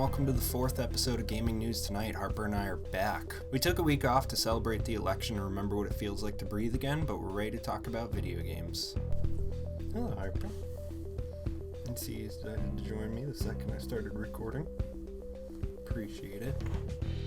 welcome to the 4th episode of Gaming News Tonight. Harper and I are back. We took a week off to celebrate the election and remember what it feels like to breathe again, but we're ready to talk about video games. Hello, Harper. And see you decided to join me the second I started recording. Appreciate it.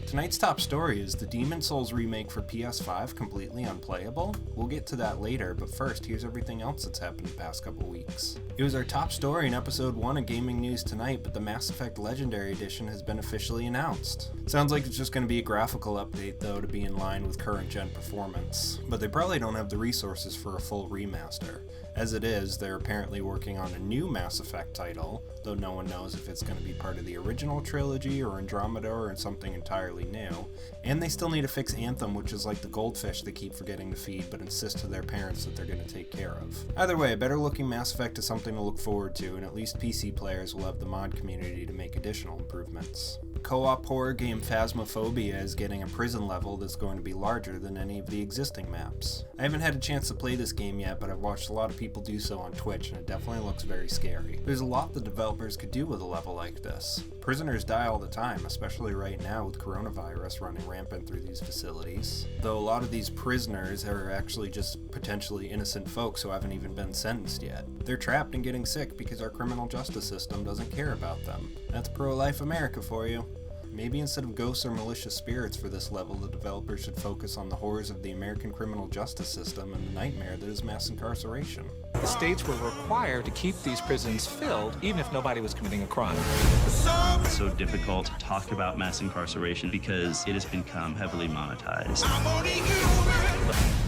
Tonight's top story is the Demon's Souls remake for PS5 completely unplayable. We'll get to that later, but first, here's everything else that's happened the past couple weeks. It was our top story in episode 1 of Gaming News Tonight, but the Mass Effect Legendary Edition has been officially announced. Sounds like it's just going to be a graphical update though to be in line with current gen performance, but they probably don't have the resources for a full remaster. As it is, they're apparently working on a new Mass Effect title, though no one knows if it's going to be part of the original trilogy or Andromeda or something entirely new. And they still need to fix Anthem, which is like the goldfish they keep forgetting to feed but insist to their parents that they're going to take care of. Either way, a better looking Mass Effect is something to look forward to, and at least PC players will have the mod community to make additional improvements. Co-op horror game Phasmophobia is getting a prison level that's going to be larger than any of the existing maps. I haven't had a chance to play this game yet, but I've watched a lot of people do so on Twitch, and it definitely looks very scary. There's a lot the developers could do with a level like this. Prisoners die all the time, especially right now with coronavirus running rampant through these facilities. Though a lot of these prisoners are actually just potentially innocent folks who haven't even been sentenced yet. They're trapped and getting sick because our criminal justice system doesn't care about them. That's pro-life America for you. Maybe instead of ghosts or malicious spirits for this level, the developers should focus on the horrors of the American criminal justice system and the nightmare that is mass incarceration. The states were required to keep these prisons filled, even if nobody was committing a crime. It's so difficult to talk about mass incarceration because it has become heavily monetized.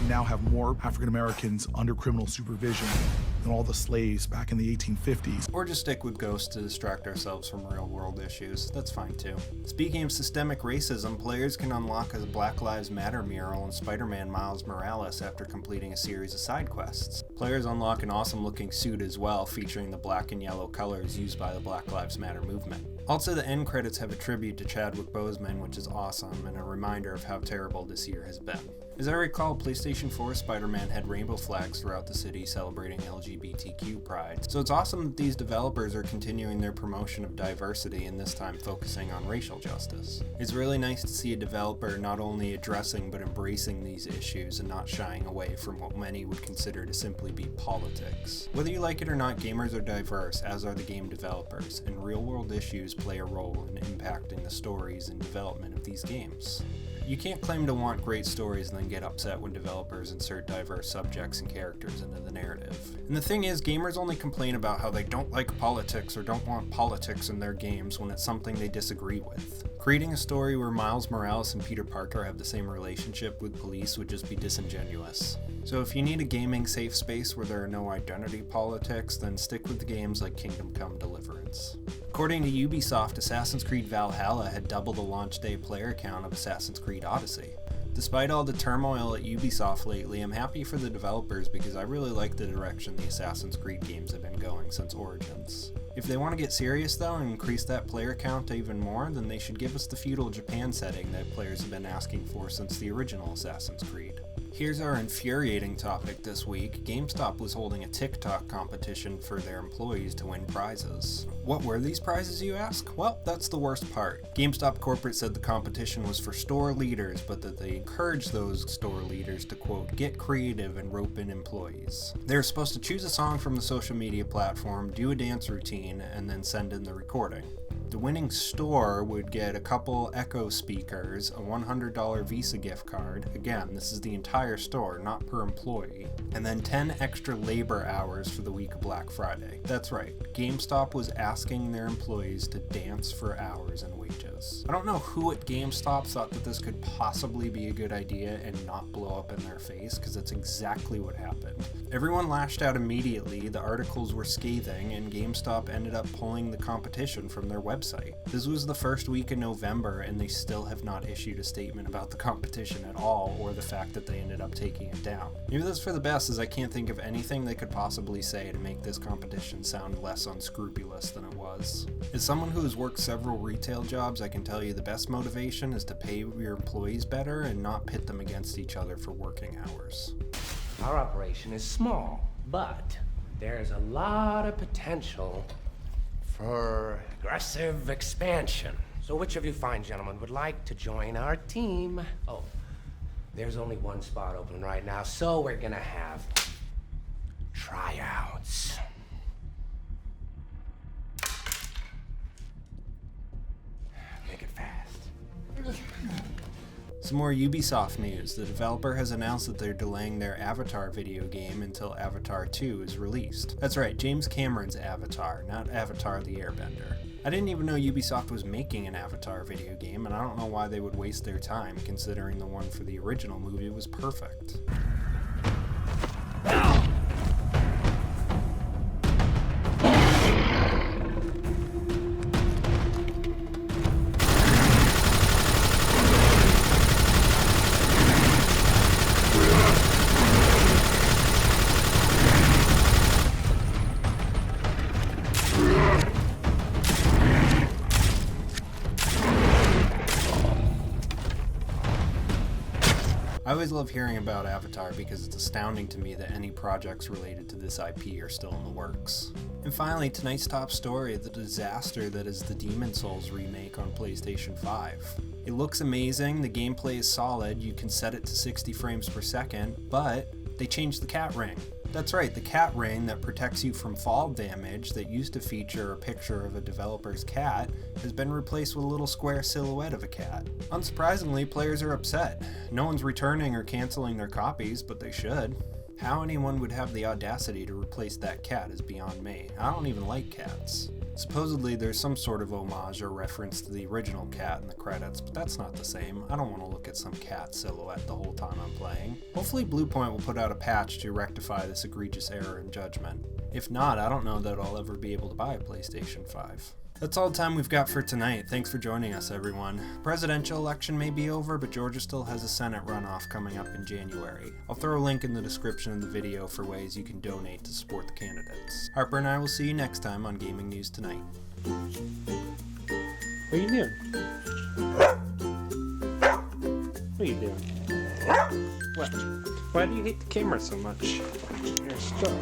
We now have more African Americans under criminal supervision than all the slaves back in the 1850s. Or just stick with ghosts to distract ourselves from real world issues. That's fine too. Speaking of systemic racism, players can unlock a Black Lives Matter mural in Spider-Man Miles Morales after completing a series of side quests. Players unlock an awesome looking suit as well, featuring the black and yellow colors used by the Black Lives Matter movement. Also, the end credits have a tribute to Chadwick Boseman, which is awesome, and a reminder of how terrible this year has been. As I recall, PlayStation 4 Spider-Man had rainbow flags throughout the city celebrating LGBTQ pride, so it's awesome that these developers are continuing their promotion of diversity and this time focusing on racial justice. It's really nice to see a developer not only addressing but embracing these issues and not shying away from what many would consider to simply be politics. Whether you like it or not, gamers are diverse, as are the game developers, and real-world issues play a role in impacting the stories and development of these games. You can't claim to want great stories and then get upset when developers insert diverse subjects and characters into the narrative. And the thing is, gamers only complain about how they don't like politics or don't want politics in their games when it's something they disagree with. Creating a story where Miles Morales and Peter Parker have the same relationship with police would just be disingenuous. So if you need a gaming safe space where there are no identity politics, then stick with the games like Kingdom Come Deliverance. According to Ubisoft, Assassin's Creed Valhalla had double the launch day player count of Assassin's Creed Odyssey. Despite all the turmoil at Ubisoft lately, I'm happy for the developers because I really like the direction the Assassin's Creed games have been going since Origins. If they want to get serious though and increase that player count to even more, then they should give us the feudal Japan setting that players have been asking for since the original Assassin's Creed. Here's our infuriating topic this week. GameStop was holding a TikTok competition for their employees to win prizes. What were these prizes, you ask? Well, that's the worst part. GameStop corporate said the competition was for store leaders, but that they encouraged those store leaders to, quote, get creative and rope in employees. They're supposed to choose a song from the social media platform, do a dance routine, and then send in the recording. The winning store would get a couple Echo speakers, a $100 Visa gift card, again, this is the entire store, not per employee, and then 10 extra labor hours for the week of Black Friday. That's right, GameStop was asking their employees to dance for hours and wages. I don't know who at GameStop thought that this could possibly be a good idea and not blow up in their face, because that's exactly what happened. Everyone lashed out immediately, the articles were scathing, and GameStop ended up pulling the competition from their website. This was the first week in November, and they still have not issued a statement about the competition at all, or the fact that they ended up taking it down. Maybe that's for the best, as I can't think of anything they could possibly say to make this competition sound less unscrupulous than it was. As someone who has worked several retail jobs, I can tell you the best motivation is to pay your employees better and not pit them against each other for working hours. Our operation is small, but there's a lot of potential for aggressive expansion. So which of you fine gentlemen would like to join our team? Oh, there's only one spot open right now, so we're gonna have tryouts. Make it fast. Some more Ubisoft news. The developer has announced that they're delaying their Avatar video game until Avatar 2 is released. That's right, James Cameron's Avatar, not Avatar the Airbender. I didn't even know Ubisoft was making an Avatar video game, and I don't know why they would waste their time, considering the one for the original movie was perfect. I always love hearing about Avatar because it's astounding to me that any projects related to this IP are still in the works. And finally, tonight's top story, the disaster that is the Demon's Souls remake on PlayStation 5. It looks amazing, the gameplay is solid, you can set it to 60 frames per second, but they changed the cat ring. That's right, the cat ring that protects you from fall damage that used to feature a picture of a developer's cat has been replaced with a little square silhouette of a cat. Unsurprisingly, players are upset. No one's returning or canceling their copies, but they should. How anyone would have the audacity to replace that cat is beyond me. I don't even like cats. Supposedly there's some sort of homage or reference to the original cat in the credits, but that's not the same. I don't want to look at some cat silhouette the whole time I'm playing. Hopefully Bluepoint will put out a patch to rectify this egregious error in judgment. If not, I don't know that I'll ever be able to buy a PlayStation 5. That's all the time we've got for tonight. Thanks for joining us, everyone. Presidential election may be over, but Georgia still has a Senate runoff coming up in January. I'll throw a link in the description of the video for ways you can donate to support the candidates. Harper and I will see you next time on Gaming News Tonight. What are you doing? What are you doing? What? Why do you hate the camera so much? You're a star.